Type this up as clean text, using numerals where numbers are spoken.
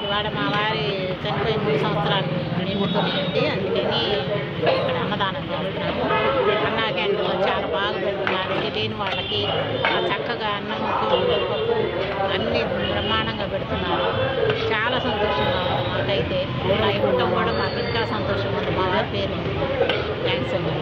ఇవాళ మా వారి చనిపోయి 3 సంవత్సరాలు నిండుతున్నాయండి. అందుకని ఇక్కడ అన్నదానం చేస్తున్నాము. అన్నా క్యాంటీన్లో చాలా బాగా పెడుతున్నారు. లేని వాళ్ళకి చక్కగా అన్నం, కూరలు, పప్పు అన్నీ బ్రహ్మాండంగా పెడుతున్నారు. చాలా సంతోషంగా ఉంది మాకైతే. ఇలా ఇవ్వటం కూడా మాకు ఇంకా సంతోషంగా ఉంది. మా వారి పేరు థ్యాంక్స్ అండి.